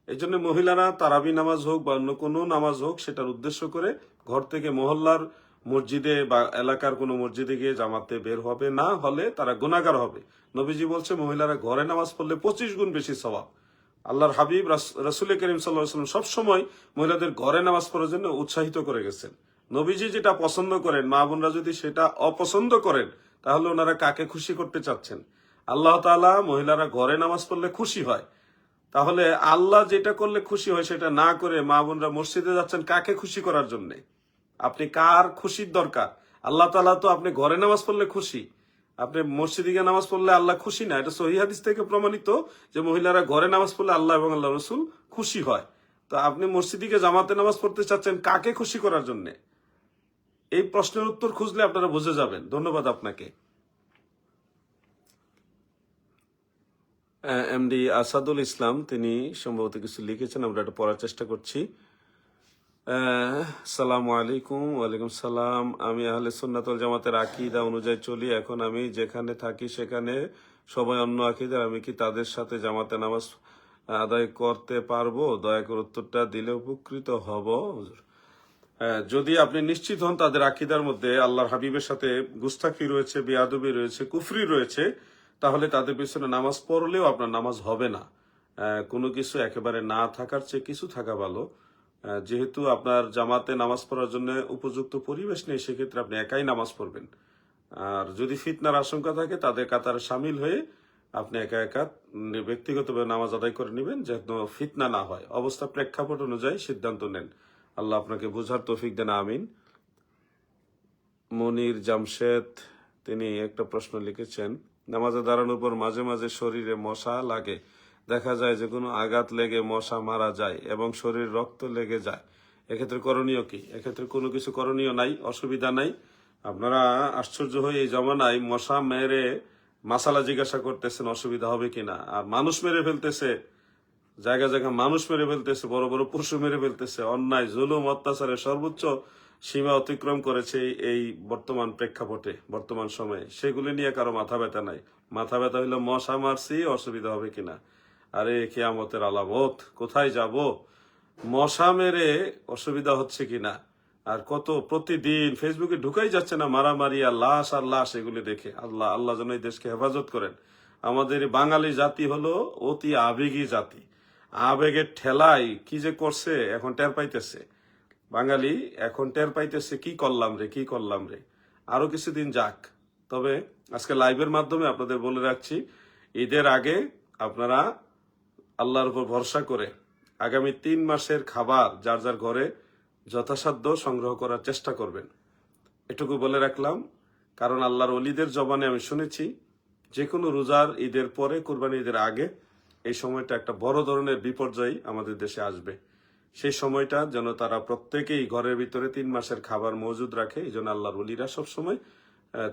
এই জন্য মহিলারা তারাবি নামাজ হোক বা অন্য কোনো নামাজ হোক, সেটার উদ্দেশ্য করে ঘর থেকে মহল্লার মসজিদে বা এলাকার কোনো মসজিদে গিয়ে জামাতে বের হবে না, হলে তারা গুনাহগার হবে। নবীজি বলছে মহিলারা ঘরে নামাজ পড়লে 25 গুণ বেশি সওয়াব। আল্লাহর হাবিব রাসূল করিম সাল্লাল্লাহু আলাইহি ওয়াসাল্লাম সবসময় মহিলাদের ঘরে নামাজ পড়ার জন্য উৎসাহিত করে গেছেন। নবীজি যেটা পছন্দ করেন, মা বোনরা যদি সেটা অপছন্দ করেন, তাহলে ওনারা কাকে খুশি করতে চাচ্ছেন? আল্লাহ তাআলা মহিলারা ঘরে নামাজ পড়লে খুশি হয়, তাহলে আল্লাহ যেটা করলে খুশি হয় সেটা না করে মা বোনরা মসজিদে যাচ্ছেন কাকে খুশি করার জন্য? আপনি কার খুশির দরকার? আল্লাহ তাআলা তো আপনি ঘরে নামাজ পড়লে খুশি, আপনি মসজিদে গিয়ে নামাজ পড়লে আল্লাহ খুশি না। এটা সহিহ হাদিস থেকে প্রমাণিত যে মহিলারা ঘরে নামাজ পড়লে আল্লাহ এবং আল্লাহ রসুল খুশি হয়। তো আপনি মসজিদে গিয়ে জামাতে নামাজ পড়তে চাচ্ছেন কাকে খুশি করার জন্য? এই প্রশ্নের উত্তর খুঁজলে আপনারা বুঝে যাবেন। ধন্যবাদ আপনাকে। এমডি আসাদুল ইসলাম তিনি সম্ভবত কিছু লিখেছেন, আমরা এটা পড়ার চেষ্টা করছি। সালামু আলাইকুম। ওয়ালাইকুম সালাম। আমি আহলে সুন্নাত ওয়াল জামাতের আকীদা অনুযায়ী চলি। এখন আমি যেখানে থাকি সেখানে সবাই অন্য আকীদার, আমি কি তাদের সাথে জামাতে নামাজ আদায় করতে পারবো? দয়া করে উত্তরটা দিলে উপকৃত হব। যদি আপনি নিশ্চিত হন তাদের আকীদার মধ্যে আল্লাহর হাবিবের সাথে গুস্তাখি রয়েছে, বেয়াদবি রয়েছে, কুফরি রয়েছে, তাহলে তাদের পিছনে নামাজ পড়লেও আপনার নামাজ হবে না। কোনো কিছু একেবারে না থাকার চেয়ে কিছু থাকা ভালো। যেহেতু আপনার জামাতে নামাজ পড়ার জন্য উপযুক্ত পরিবেশ নেই, সেক্ষেত্রে আপনি একাই নামাজ পড়বেন। আর যদি ফিতনার আশঙ্কা থাকে তাদের কাতারে সামিল হয়ে আপনি একা একা ব্যক্তিগতভাবে নামাজ আদায় করে নেবেন, যেন ফিতনা না হয়। অবস্থা প্রেক্ষাপট অনুযায়ী সিদ্ধান্ত নেন। আল্লাহ আপনাকে বোঝার তৌফিক দেন, আমিন। মনির জামশেদ তিনি একটা প্রশ্ন লিখেছেন, নামাজে দাঁড়ানোর পর মাঝে মাঝে শরীরে মশা লাগে, দেখা যায় যে কোনো আঘাত লেগে মশা মারা যায় এবং শরীর রক্ত লেগে যায়, এক্ষেত্রে করণীয় কি? এক্ষেত্রে কোনো কিছু করণীয় নাই, অসুবিধা নাই। আপনারা আশ্চর্য হয়ে এই জমানায় মশা মেরে মাসালা জিজ্ঞাসা করতেছেন অসুবিধা হবে কিনা। আর মানুষ মেরে ফেলতেছে, জায়গা জায়গা মানুষ মেরে ফেলতেছে, বড় বড় পশু মেরে ফেলতেছে, অন্যায় জুলুম অত্যাচারের সর্বোচ্চ সীমা অতিক্রম করেছে এই বর্তমান প্রেক্ষাপটে, বর্তমান সময়ে। সেগুলি নিয়ে কারো মাথা ব্যথা নাই। মাথা ব্যথা হইলো মশা মারছি, অসুবিধা হবে কিনা। আরে কিয়ামতের আলামত, কোথায় যাব? মশা মেরে অসুবিধা হচ্ছে কিনা। আর কত প্রতিদিন ফেসবুকে ঢুকাই যাচ্ছে না মারামারি আর লাশ, এগুলি দেখে। আল্লাহ আল্লাহ যেন এই দেশকে হেফাজত করেন। আমাদের বাঙালি জাতি হলো অতি আবেগী জাতি। আবেগের ঠেলায় কি যে করছে এখন টের পাইতেছে বাঙালি, এখন টের পাইতেছে কি করলাম রে। আরো কিছুদিন যাক। তবে আজকে লাইভের মাধ্যমে আপনাদের বলে রাখছি, ঈদের আগে আপনারা আল্লাহর উপর ভরসা করে আগামী 3 মাসের খাবার যার যার ঘরে যথাসাধ্য সংগ্রহ করার চেষ্টা করবেন। এটুকু বলে রাখলাম, কারণ আল্লাহর ওলিদের জবানে আমি শুনেছি যে কোনো রোজার ঈদের পরে, কুরবানি ঈদের আগে এই সময়টা একটা বড় ধরনের বিপর্যয় আমাদের দেশে আসবে। সেই সময়টা যেন তারা প্রত্যেকেই ঘরের ভিতরে 3 মাসের খাবার মজুদ রাখে। এই জন্য আল্লাহর ওলিরা সবসময়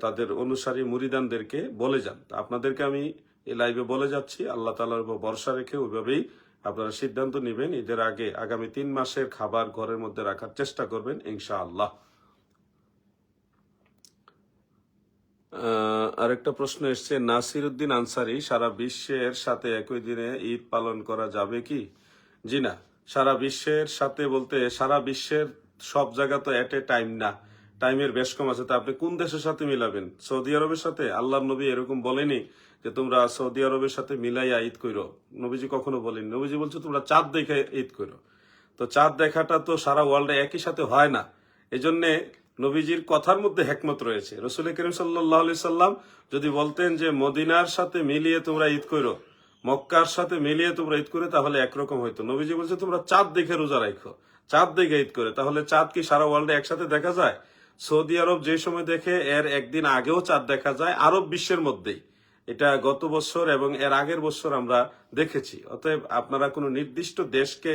তাদের অনুসারী মুরিদানদেরকে বলে যান। আপনাদেরকে আমি এই লাইভে বলে যাচ্ছি, আল্লাহ তাআলার উপর ভরসা রেখে ওইভাবেই আপনারা সিদ্ধান্ত নেবেন। ঈদের আগে আগামী 3 মাসের খাবার ঘরের মধ্যে রাখার চেষ্টা করবেন ইনশাআল্লাহ। আরেকটা প্রশ্ন এসছে, নাসির উদ্দিন আনসারি, সারা বিশ্বের সাথে একই দিনে ঈদ পালন করা যাবে কি? জি না। সারা বিশ্বের সাথে বলতে সারা বিশ্বের সব জায়গা তো এট এ টাইম না, টাইমের বেশ কম আছে। তা আপনি কোন দেশের সাথে মিলাবেন? সৌদি আরবের সাথে? আল্লাহর নবী এরকম বলেনি যে তোমরা সৌদি আরবের সাথে মিলাইয়া ঈদ করো। নবীজি কখনো বলেনি। নবীজি বলছে তোমরা চাঁদ দেখে ঈদ করো। তো চাঁদ দেখাটা তো সারা ওয়ার্ল্ডে একই সাথে হয় না। এই জন্যে নবীজির কথার মধ্যে হেকমত রয়েছে। রসুল করিম সাল্লাল্লাহু আলাইহি সাল্লাম যদি বলতেন যে মদিনার সাথে মিলিয়ে তোমরা ঈদ করো, মক্কার সাথে মিলিয়ে তোমরা ঈদ করে, তাহলে একরকম হইতো। নবীজি বলছে তোমরা চাঁদ দেখে রোজা রাখো, চাঁদ দেখে ঈদ করে। তাহলে চাঁদ কি সারা ওয়ার্ল্ডে একসাথে দেখা যায়? সৌদি আরব যে সময় দেখে এর একদিন আগেও চাঁদ দেখা যায় আরব বিশ্বের মধ্যেই। এটা গত বছর এবং এর আগের বছর আমরা দেখেছি। অতএব আপনারা কোনো নির্দিষ্ট দেশকে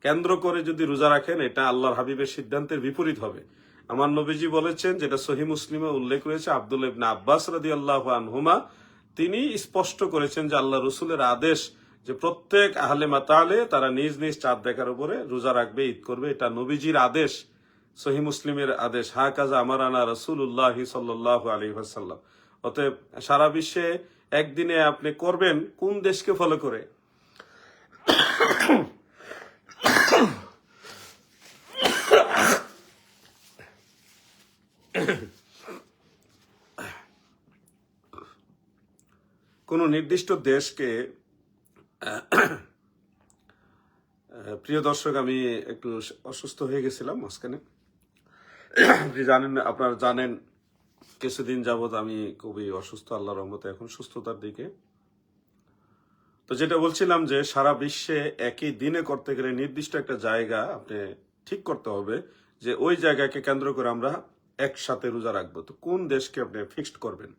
কেন্দ্র করে যদি রোজা রাখেন, এটা আল্লাহর হাবিবের সিদ্ধান্তের বিপরীত হবে। আমার নবীজি বলেছেন, যেটা সহিহ মুসলিমে উল্লেখ রয়েছে, আব্দুল্লাহ ইবনে আব্বাস রাদিয়াল্লাহু আনহুমা তিনি স্পষ্ট করেছেন যে আল্লাহ রসুলের আদেশ যে প্রত্যেক আহলে মাতালে তারা নিজ নিজ চাঁদ দেখার উপরে রোজা রাখবে, ঈদ করবে। এটা নবীজির আদেশ, সহিহ মুসলিমের আদেশ। হাকাযা আমারানা রাসূলুল্লাহ সাল্লাল্লাহু আলাইহি ওয়াসাল্লাম। অতএব সারা বিশ্বে একদিনে আপনি করবেন কোন দেশকে ফলো করে? কোন নির্দিষ্ট দেশকে। প্রিয় দর্শক, আমি একটু অসুস্থ হয়ে গেছিলাম মাঝখানে। আপনারা জানেন কিছুদিন যাবৎ আমি খুবই অসুস্থ, আল্লাহর রহমতে এখন সুস্থতার দিকে। তো যেটা বলছিলাম যে সারা বিশ্বে একই দিনে করতে গেলে নির্দিষ্ট একটা জায়গা আপনি ঠিক করতে হবে যে ওই জায়গাকে কেন্দ্র করে আমরা একসাথে রোজা রাখবো। তো কোন দেশকে আপনি ফিক্সড করবেন?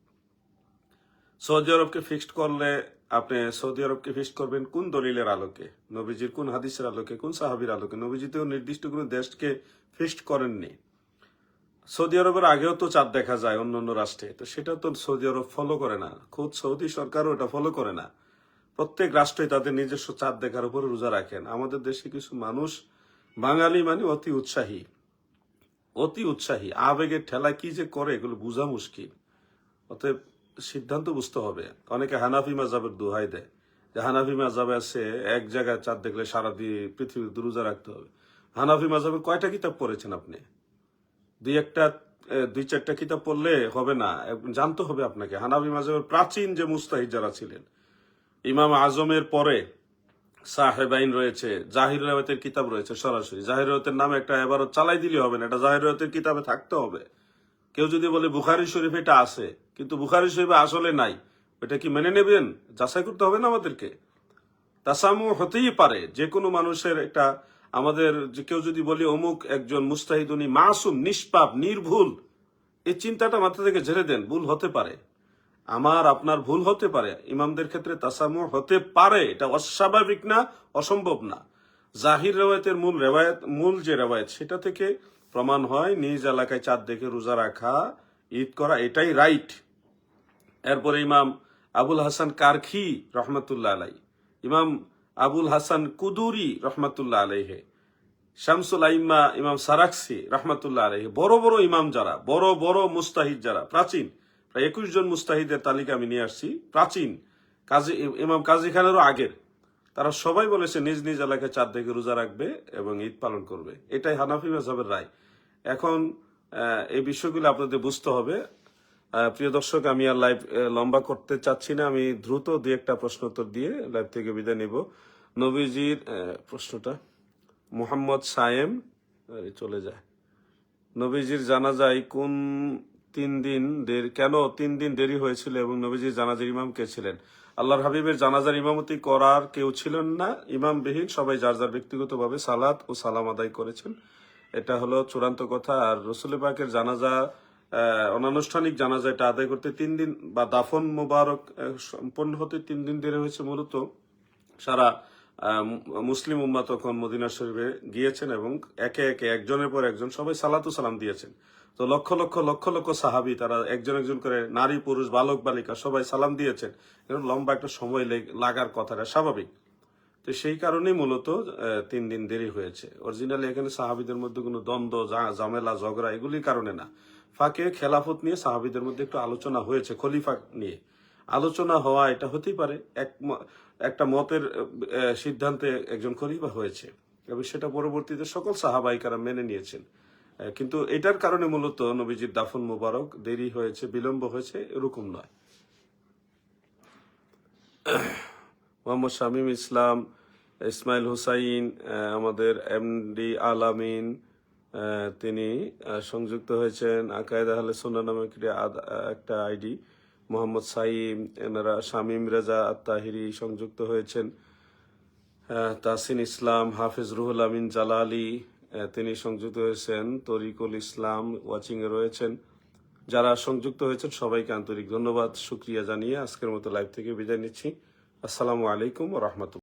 সৌদি আরবকে ফিক্সড করলে আপনি সৌদি আরবকে ফিক্সড করবেন কোন দলিলের আলোকে? নবীজির কোন হাদিসের আলোকে? কোন সাহাবীর আলোকে? নবীজিতেও নির্দিষ্ট কোনো দেশকে ফিক্সড করেননি। সৌদি আরবের আগেও তো চাঁদ দেখা যায় অন্য অন্য রাষ্ট্রে, তো সেটা তো সৌদি আরব ফলো করে না, খোদ সৌদি সরকারও এটা ফলো করে না। প্রত্যেক রাষ্ট্রই তাদের নিজস্ব চাঁদ দেখার উপর রোজা রাখেন। আমাদের দেশে কিছু মানুষ, বাঙালি মানে অতি উৎসাহী, অতি উৎসাহী, আবেগের ঠেলা কি যে করে এগুলো বোঝা মুশকিল। অতএব সিদ্ধান্ত বুঝতে হবে। অনেকে হানাফি মাযহাবের দোহাই দেয় যে হানাফি মাযহাবে আছে এক জায়গায় চাঁদ দেখলে সারা দিয়ে পৃথিবীতে রোজা রাখতে হবে। হানাফি মাযহাবের কয়টা কিতাব পড়েছেন আপনি? দুই চারটা কিতাব পড়লে হবে না, জানতে হবে আপনাকে। হানাফি মাযহাবের প্রাচীন যে মুস্তাহিদ যারা ছিলেন, ইমাম আজমের পরে সাহেবাইন রয়েছে, জাহির রেওয়াতের কিতাব রয়েছে। সরাসরি জাহির রেওয়াতের নামে একটা এবারও চালাই দিলে হবে না, এটা জাহির রেওয়াতের কিতাবে থাকতে হবে। কেউ যদি বলে বুখারী শরীফ এটা আছে, কিন্তু বুখারী শরীফে আসলে নাই, এটা কি মেনে নেবেন? যাচাই করতে হবে না আমাদেরকে। তাসামু হতেই পারে যে কোনো মানুষের একটা, আমাদের যে কেউ যদি বলি অমুক একজন মুস্তাহিদ উনি মাসুম, নিষ্পাপ, নির্ভুল, এই চিন্তাটা মাথা থেকে ঝেড়ে দেন। ভুল হতে পারে, আমার আপনার ভুল হতে পারে, ইমামদের ক্ষেত্রে তাসামু হতে পারে, এটা অস্বাভাবিক না, অসম্ভব না। জাহির রেওয়ায়তের মূল যে রেওয়ায়ত সেটা থেকে প্রমাণ হয় নিজ এলাকায় চাঁদ দেখে রোজা রাখা, ঈদ করা, এটাই রাইট। এরপরে ইমাম আবুল হাসান কারখি রহমতুল্লাহ আলাই, ইমাম আবুল হাসান কুদুরি রহমতুল্লাহ আলাইহে, শামসুল আইম্মা ইমাম সারাকসি রহমতুল্লাহ আলাইহি, বড় বড় ইমাম যারা, বড় বড় মুস্তাহিদ যারা, প্রাচীন প্রায় 21 জন মুস্তাহিদের তালিকা আমি নিয়ে আসছি, প্রাচীন ইমাম কাজী খানেরও আগের, তারা সবাই বলেছে নিজ নিজ এলাকায় চাঁদ দেখে রোজা রাখবে এবং ঈদ পালন করবে। এটাই হানাফি মাযহাবের রায়। এখন এই বিষয়গুলো আপনাদের বুঝতে হবে। প্রিয় দর্শক, আমি আর লাইভ লম্বা করতে চাচ্ছি না, আমি দ্রুত দুই একটা প্রশ্ন উত্তর দিয়ে লাইভ থেকে বিদায় নেব। নবীজির প্রশ্নটা মুহাম্মদ সায়েম চলে যায়। নবীজির জানাজায় কোন 3 দিন কেন 3 দিন দেরি হয়েছিল এবং নবীজির জানাজার ইমাম কে ছিলেন? আল্লাহর হাবিবের জানাজার ইমামতি করার কেউ ছিলেন না, ইমামবিহীন সবাই যার যার ব্যক্তিগতভাবে সালাত ও সালাম আদায় করেছেন, এটা হলো চূড়ান্ত কথা। আর রসুল পাকের জানাজা, অনানুষ্ঠানিক জানাজা, এটা আদায় করতে 3 দিন বা দাফন মোবারক সম্পন্ন হতে 3 দিন দেরি হয়েছে। মূলত সারা মুসলিম উম্মাহ তখন মদিনা শরীফে গিয়েছেন এবং একে একে একজনের পর একজন সবাই সালাতু সালাম দিয়েছেন। তো লক্ষ লক্ষ লক্ষ লক্ষ সাহাবী, তারা একজন একজন করে, নারী পুরুষ বালক বালিকা সবাই সালাম দিয়েছেন। লম্বা একটা সময় লাগার কথাটা স্বাভাবিক। তো সেই কারণেই মূলত 3 দিন দেরি হয়েছে। অরিজিনালি এখানে সাহাবীদের মধ্যে কোনো দ্বন্দ্ব, ঝামেলা, ঝগড়া এগুলির কারণে না। ফাঁকে খেলাফত নিয়ে সাহাবীদের মধ্যে একটু আলোচনা হয়েছে, খলিফা নিয়ে আলোচনা হওয়া, এটা হতেই পারে। একটা মতের সিদ্ধান্তে একজন খলিফা হয়েছে এবং সেটা পরবর্তীতে সকল সাহাবাইকারা মেনে নিয়েছেন। কিন্তু এটার কারণে মূলত নবীজির দাফন মোবারক দেরি হয়েছে, বিলম্ব হয়েছে, এরকম নয়। মোহাম্মদ শামীম ইসলাম, ইসমাইল হুসাইন, আমাদের এমডি আলামিন, তিনি সংযুক্ত হয়েছেন। আকায়েদ আহলে সুন্নাহ নামে একটা আইডি, মোহাম্মদ সাইম, এনারা শামীম রেজা আত্তাহিরি সংযুক্ত হয়েছেন। তাসিন ইসলাম, হাফিজ রুহুল আমিন জালালি তিনি সংযুক্ত হয়েছেন। তরিকুল ইসলাম ওয়াচিং এ রয়েছেন। যারা সংযুক্ত হয়েছেন সবাইকে আন্তরিক ধন্যবাদ, শুকরিয়া জানিয়ে আজকের মতো লাইভ থেকে বিদায় নিচ্ছি। আসসালামু আলাইকুম ওয়া রাহমাতুল্লাহ।